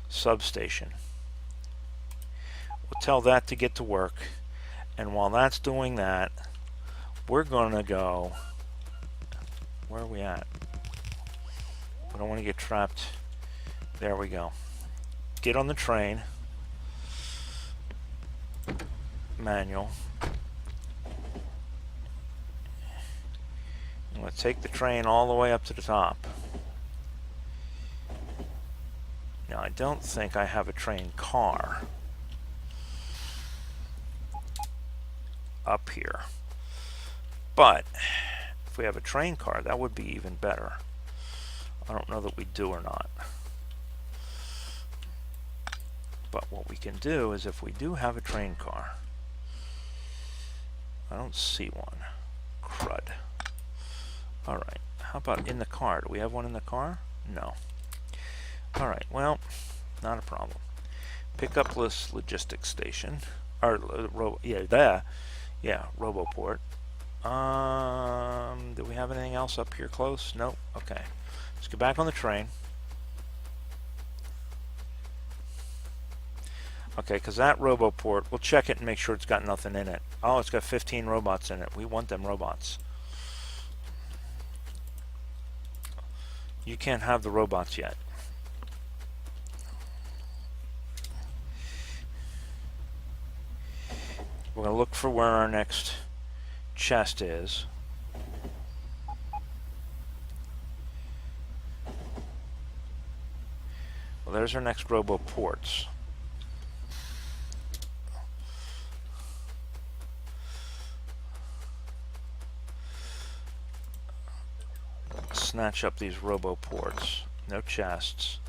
substation. We'll tell that to get to work, and while that's doing that, we're going to go, where are we at? We don't want to get trapped. There we go. Get on the train. Manual. I'm going to take the train all the way up to the top. Now, I don't think I have a train car up here. But if we have a train car, that would be even better. I don't know that we do or not. But what we can do is, if we do have a train car, I don't see one. Crud. Alright, how about in the car? Do we have one in the car? No. Alright, well, not a problem. Pick up this logistics station. Or, Roboport. Do we have anything else up here close? Nope. Okay. Let's get back on the train. Okay, because that Roboport, we'll check it and make sure it's got nothing in it. Oh, it's got 15 robots in it. We want them robots. You can't have the robots yet. We're going to look for where our next chest is. Well, there's our next Roboports. Snatch up these Roboports. No chests.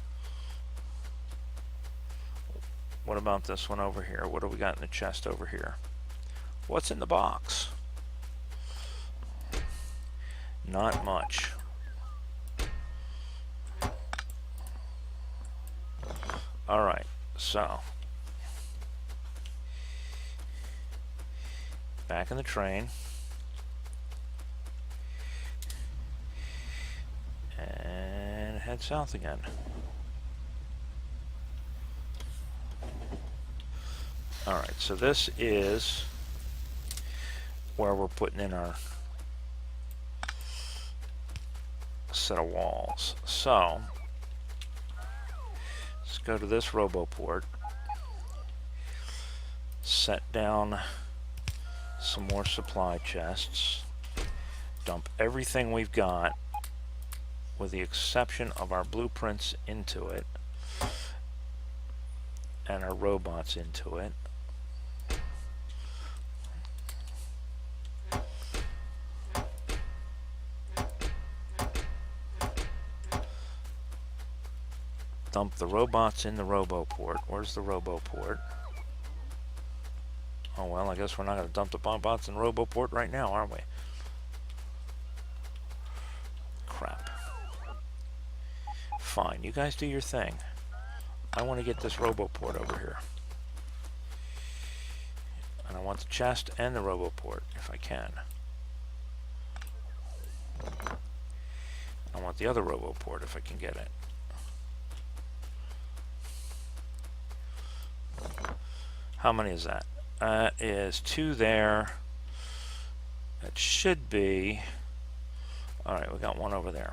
What about this one over here? What do we got in the chest over here? What's in the box? Not much. Alright, so back in the train. And head south again. Alright, so this is where we're putting in our set of walls. So let's go to this Roboport, set down some more supply chests, dump everything we've got with the exception of our blueprints into it and our robots into it. Dump the robots in the Roboport. Where's the Roboport? Oh well, I guess we're not going to dump the robots in Roboport right now, are we? Crap. Fine, you guys do your thing. I want to get this Roboport over here. And I want the chest and the Roboport, if I can. I want the other Roboport, if I can get it. How many is that? That is 2 there. That should be... Alright, we got 1 over there.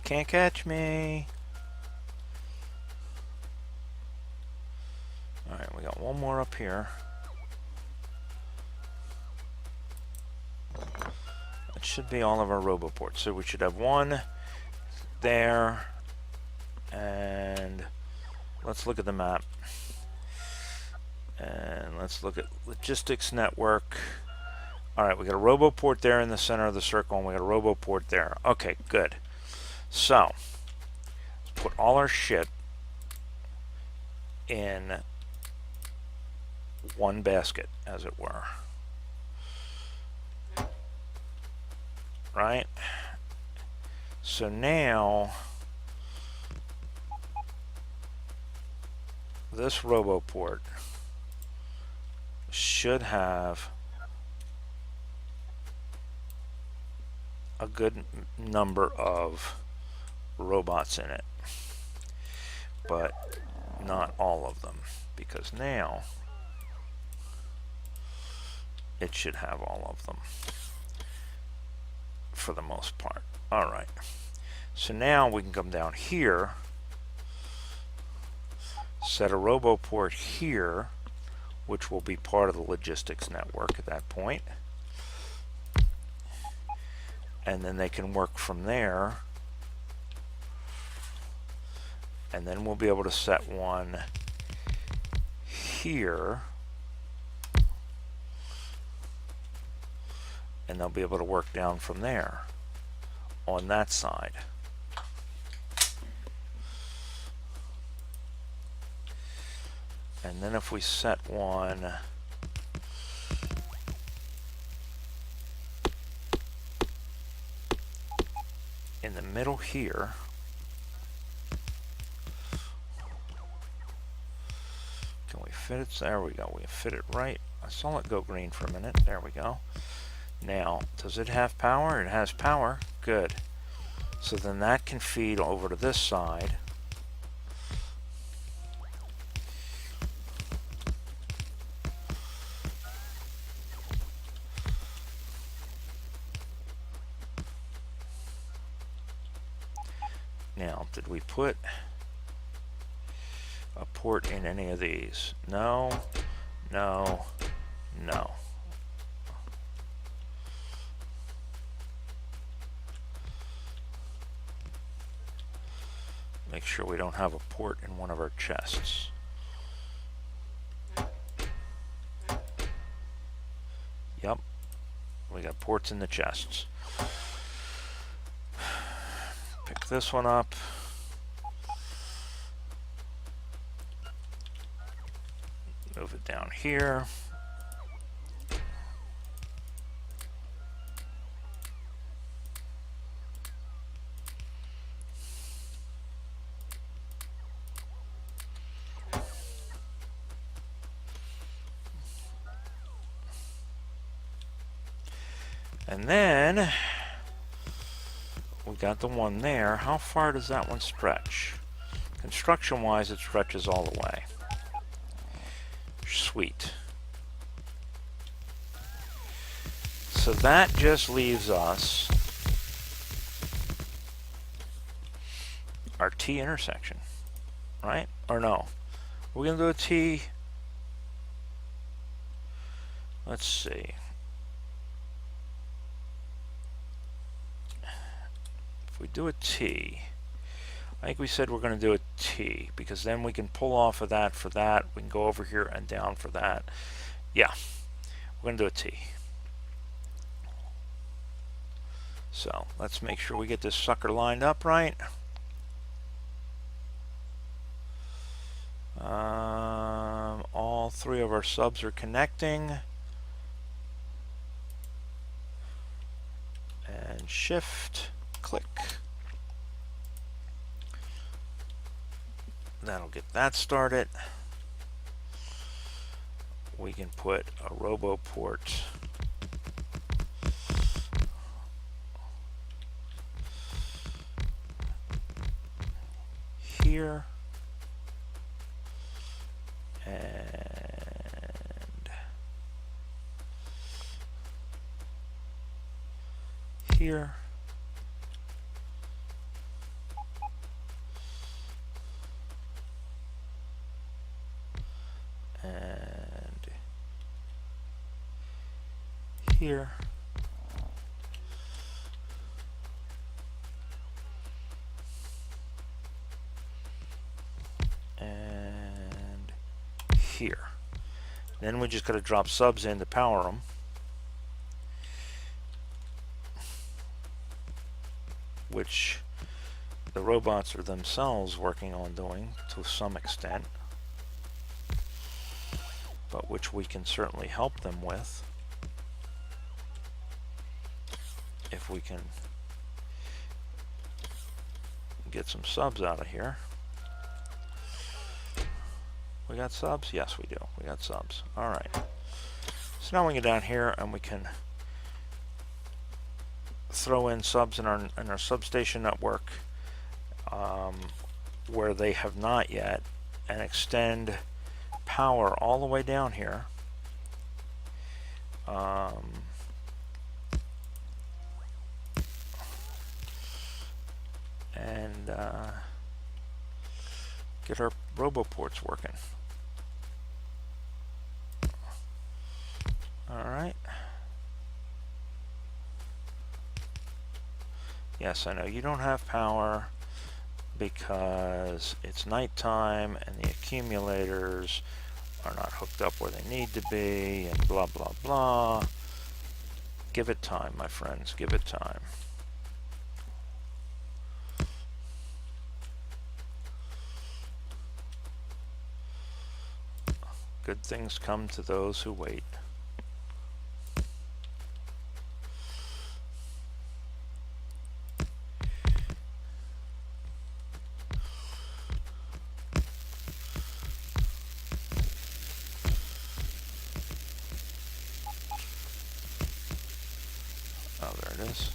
Can't catch me. Alright, we got 1 more up here. That should be all of our roboports. So we should have 1 there. And let's look at the map. And let's look at logistics network. Alright, we got a roboport there in the center of the circle, and we got a roboport there. Okay, good. So, let's put all our shit in 1 basket, as it were. Right? So now, this roboport should have a good number of robots in it, but not all of them, because now it should have all of them for the most part. Alright, so now we can come down here, set a roboport here, which will be part of the logistics network at that point, and then they can work from there. And then we'll be able to set 1 here, and they'll be able to work down from there on that side. And then if we set 1 in the middle here, can we fit it? There we go. We fit it right. I saw it go green for a minute. There we go. Now, does it have power? It has power. Good. So then that can feed over to this side. Now, did we put a port in any of these? No, no, no. Make sure we don't have a port in one of our chests. Yep, we got ports in the chests. Pick this one up. Move it down here. And then we got the one there. How far does that one stretch? Construction-wise, it stretches all the way. Sweet. So that just leaves us our T intersection, right? Or no? We're going to do a T. Let's see. If we do a T, I think we said we're going to do a T, because then we can pull off of that for that. We can go over here and down for that. Yeah, we're going to do a T. So let's make sure we get this sucker lined up right. All 3 of our subs are connecting. And shift, click. get that started. We can put a robo port here, and here, and here, and here. Then we just got to drop subs in to power them. Which the robots are themselves working on doing to some extent, but which we can certainly help them with if we can get some subs out of here. We got subs? Yes, we do. We got subs. All right. So now we get down here and we can throw in subs in our substation network where they have not yet, and extend power all the way down here. And get our roboports working. All right. Yes, I know you don't have power because it's nighttime and the accumulators are not hooked up where they need to be, and blah blah blah. Give it time, my friends, give it time. Good things come to those who wait. Oh, there it is.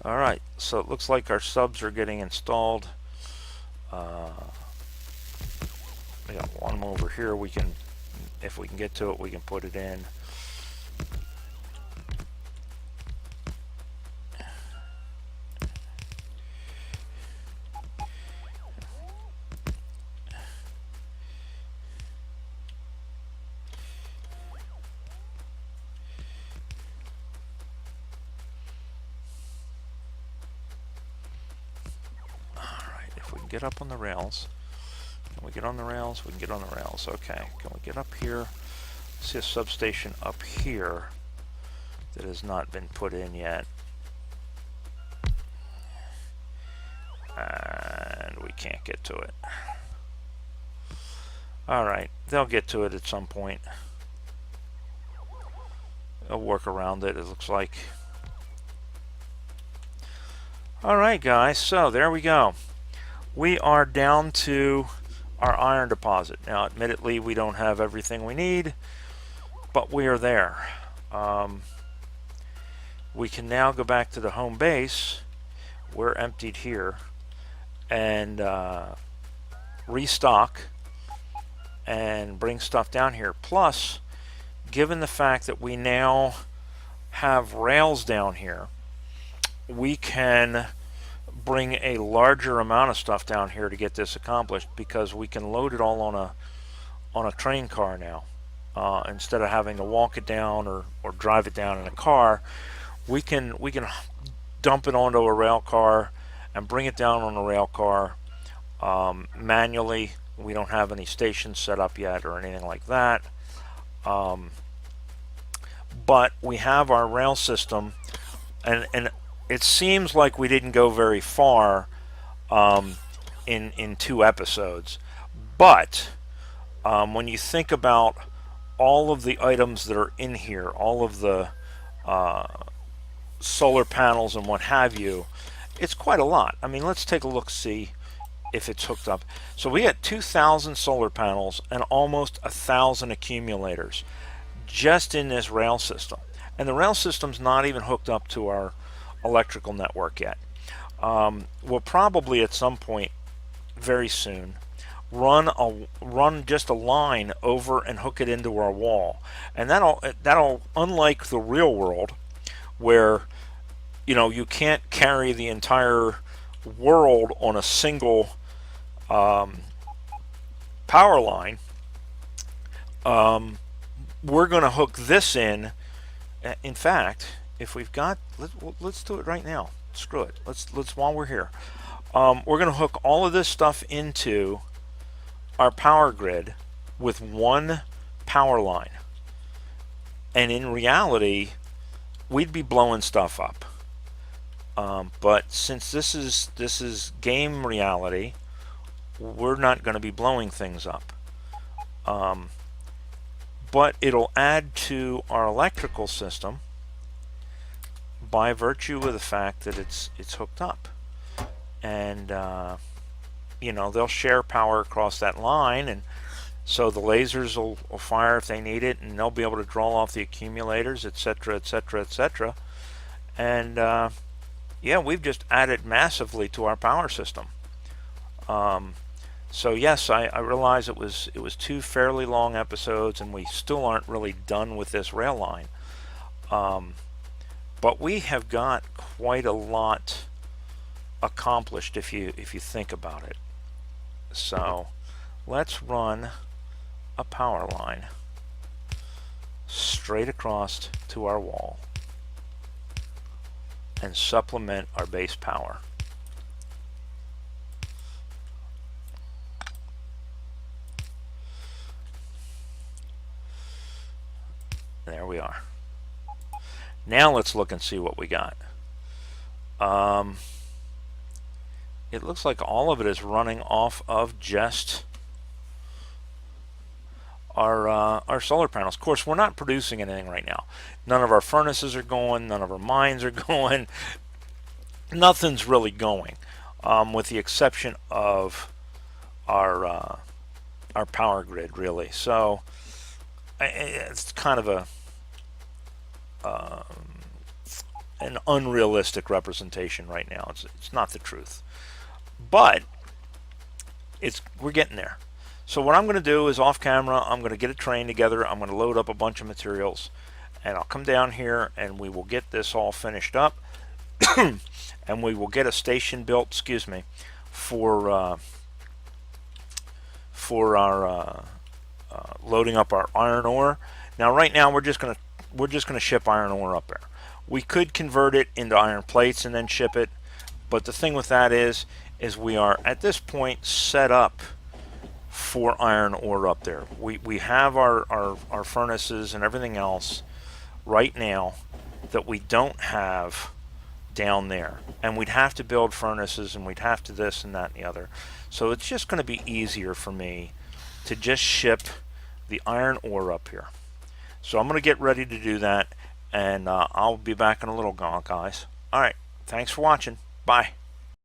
All right, so it looks like our subs are getting installed. We got one over here. We can, if we can get to it, we can put it in. Get up on the rails. Can we get on the rails? We can get on the rails. Okay. Can we get up here? See a substation up here that has not been put in yet. And we can't get to it. Alright. They'll get to it at some point. They'll work around it, it looks like. Alright, guys. So, there we go. We are down to our iron deposit. Now, admittedly, we don't have everything we need, but we are there. We can now go back to the home base. We're emptied here, and restock and bring stuff down here. Plus, given the fact that we now have rails down here, we can bring a larger amount of stuff down here to get this accomplished, because we can load it all on a train car now. Instead of having to walk it down or drive it down in a car, we can dump it onto a rail car and bring it down on a rail car manually. We don't have any stations set up yet or anything like that, but we have our rail system, and it seems like we didn't go very far in 2 episodes, but when you think about all of the items that are in here, all of the solar panels and what have you, it's quite a lot. I mean, let's take a look, see if it's hooked up. So we got 2,000 solar panels and almost 1,000 accumulators just in this rail system. And the rail system's not even hooked up to our electrical network yet. We'll probably at some point very soon run just a line over and hook it into our wall, and that'll unlike the real world where you can't carry the entire world on a single power line. We're going to hook this in. In fact, if we've got, let's do it right now. Screw it. Let's while we're here. We're going to hook all of this stuff into our power grid with one power line. And in reality, we'd be blowing stuff up. But since this is game reality, we're not going to be blowing things up. But it'll add to our electrical system by virtue of the fact that it's hooked up, and they'll share power across that line, and so the lasers will fire if they need it, and they'll be able to draw off the accumulators, etc., etc., etc. And yeah, we've just added massively to our power system. So yes, I realize it was 2 fairly long episodes, and we still aren't really done with this rail line. But we have got quite a lot accomplished if you think about it. So let's run a power line straight across to our wall and supplement our base power. There we are. Now let's look and see what we got. It looks like all of it is running off of just our solar panels. Of course, we're not producing anything right now. None of our furnaces are going. None of our mines are going. Nothing's really going, with the exception of our power grid, really. So it's kind of an unrealistic representation right now. It's not the truth, but we're getting there. So what I'm going to do is off camera, I'm going to get a train together. I'm going to load up a bunch of materials, and I'll come down here and we will get this all finished up, and we will get a station built. Excuse me, for our loading up our iron ore. Now, right now, we're just gonna ship iron ore up there. We could convert it into iron plates and then ship it, but the thing with that is we are at this point set up for iron ore up there. We have our furnaces and everything else right now that we don't have down there, and we'd have to build furnaces, and we'd have to this and that and the other. So it's just going to be easier for me to just ship the iron ore up here. So I'm going to get ready to do that, and I'll be back in a little, guys. All right, thanks for watching. Bye.